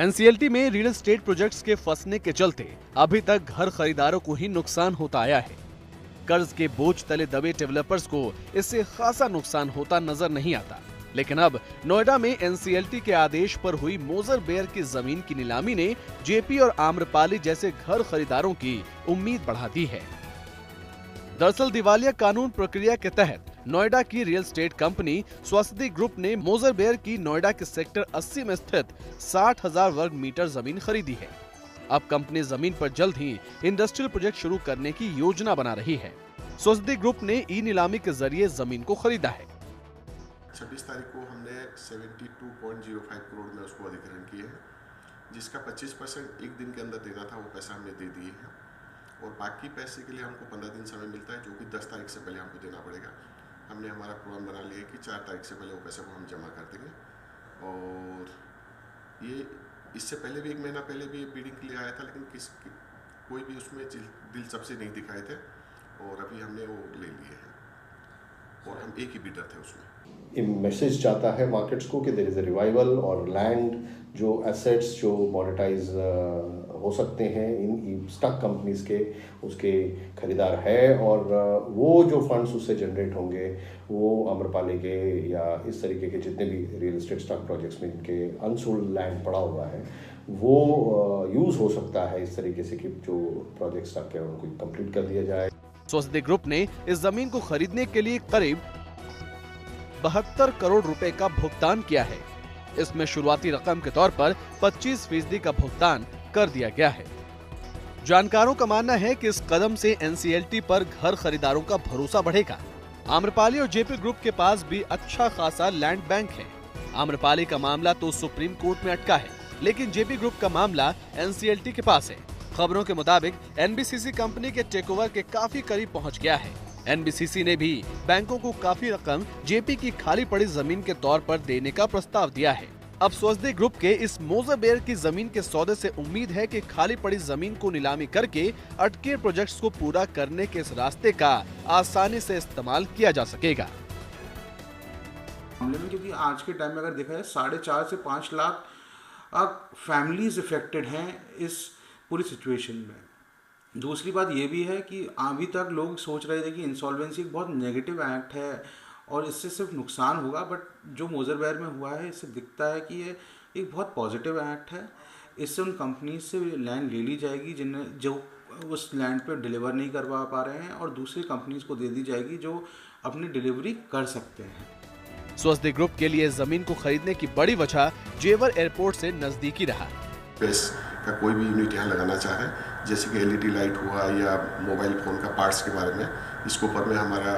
NCLT में real estate projects के फंसने के चलते अभी तक घर खरीदारों को ही नुकसान होता आया है। कर्ज के बोझ तले दबे डेवलपर्स को इससे खासा नुकसान होता नजर नहीं आता। लेकिन अब नोएडा में एनसीएलटी के आदेश पर हुई मोजर बेयर की जमीन की नीलामी ने जेपी और आम्रपाली जैसे घर खरीदारों की उम्मीद बढ़ा दी है। दरअसल दिवालिया कानून प्रक्रिया के तहत नोएडा की रियल एस्टेट कंपनी स्वस्ति ग्रुप ने मोजर बेयर की नोएडा के सेक्टर 80 में स्थित 60,000 वर्ग मीटर जमीन खरीदी है। अब कंपनी जमीन पर जल्द ही इंडस्ट्रियल प्रोजेक्ट शुरू करने की योजना बना रही है। स्वस्ति ग्रुप ने ई नीलामी के जरिए जमीन को खरीदा है। 26 तारीख को हमने 72.05 करोड़ में उसको अधिग्रहण किए हैं, जिसका 25% एक दिन के अंदर देना था, वो पैसा हमने दे दिए हैं। और बाकी पैसे के लिए हमको 15 दिन समय मिलता है, जो कि 10 तारीख से पहले हमको देना पड़ेगा। हमने हमारा प्रोग्राम बना लिया है कि 4 तारीख से पहले वो पैसे को हम जमा कर देंगे। और ये इससे पहले भी 1 महीना पहले भी बिडिंग के लिए आया था, लेकिन कोई भी उसमें दिलचस्पी नहीं दिखाए थे, और अभी हमने वो ले लिए हैं और हम एक ही बिडर थे उसमें। ये मैसेज जाता है मार्केट्स को कि देयर इज अ रिवाइवल, और लैंड जो एसेट्स जो मोनेटाइज हो सकते हैं इन स्टॉक कंपनीज के, उसके खरीदार है, और वो जो फंड्स उससे जनरेट होंगे वो आम्रपाली के या इस तरीके के जितने भी रियल एस्टेट स्टॉक प्रोजेक्ट्स में इनके अनसोल्ड लैंड पड़ा हुआ है वो यूज हो सकता है इस तरीके से कि जो प्रोजेक्ट स्टॉक है उनको कंप्लीट कर दिया जाए। स्वस्ति ग्रुप ने इस जमीन को खरीदने के लिए करीब 72 करोड़ रुपए का भुगतान किया है। इसमें शुरुआती रकम के तौर पर 25% का भुगतान कर दिया गया है। जानकारों का मानना है कि इस कदम से एनसीएलटी पर घर खरीदारों का भरोसा बढ़ेगा। आम्रपाली और जेपी ग्रुप के पास भी अच्छा खासा लैंड बैंक है। आम्रपाली का मामला तो सुप्रीम कोर्ट में अटका है, लेकिन जेपी ग्रुप का मामला एनसीएलटी के पास है। खबरों के मुताबिक एनबीसीसी कंपनी के टेकओवर के काफी करीब पहुंच गया है। एनबीसीसी ने भी बैंकों को काफी रकम जेपी की खाली पड़ी जमीन के तौर पर देने का प्रस्ताव दिया है। अब स्वस्ति ग्रुप के इस मोजर बेयर की जमीन के सौदे से उम्मीद है कि खाली पड़ी जमीन को नीलामी करके अटके प्रोजेक्ट्स को पूरा करने के इस रास्ते का आसानी से इस्तेमाल किया जा सकेगा। मामले में क्योंकि आज के टाइम में अगर देखा जाए 4.5 से 5 लाख फैमिलीज इफेक्टेड हैं इस पूरी सिचुएशन में। दूसरी बात ये भी है कि अभी तक लोग सोच रहे थे कि इंसॉल्वेंसी एक बहुत नेगेटिव एक्ट है और इससे सिर्फ नुकसान होगा, बट जो मोजर बेयर में हुआ है इससे दिखता है कि ये एक बहुत पॉजिटिव एक्ट है। इससे उन कंपनीज से लैंड ले ली जाएगी जिन्हें जो उस लैंड पे डिलीवर नहीं करवा पा रहे हैं, और दूसरी कंपनीज को दे दी जाएगी जो अपनी डिलीवरी कर सकते हैं। स्वस्ति ग्रुप के लिए जमीन को खरीदने की बड़ी वजह जेवर एयरपोर्ट से नजदीकी रहा। स्पेस का कोई भी यूनिट यहाँ लगाना चाहे, जैसे कि एलईडी लाइट हुआ या मोबाइल फ़ोन का पार्ट्स के बारे में, इसके ऊपर में हमारा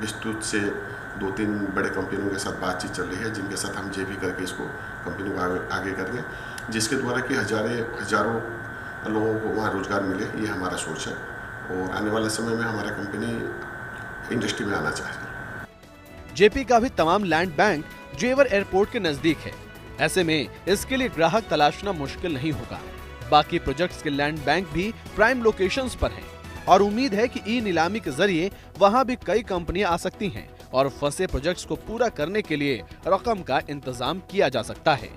विस्तृत से 2-3 बड़े कंपनियों के साथ बातचीत चल रही है, जिनके साथ हम जेबी करके इसको कंपनी को आगे करेंगे, जिसके द्वारा कि हजारों लोगों को वहाँ रोजगार मिले। ये हमारा सोच है, और आने वाले समय में हमारा कंपनी इंडस्ट्री में आना चाहिए। जेपी का भी तमाम लैंड बैंक जेवर एयरपोर्ट के नजदीक है। ऐसे में इसके लिए ग्राहक तलाशना मुश्किल नहीं होगा। बाकी प्रोजेक्ट्स के लैंड बैंक भी प्राइम लोकेशंस पर हैं, और उम्मीद है कि ई नीलामी के जरिए वहां भी कई कंपनियां आ सकती हैं और फंसे प्रोजेक्ट्स को पूरा करने के लिए रकम का इंतजाम किया जा सकता है।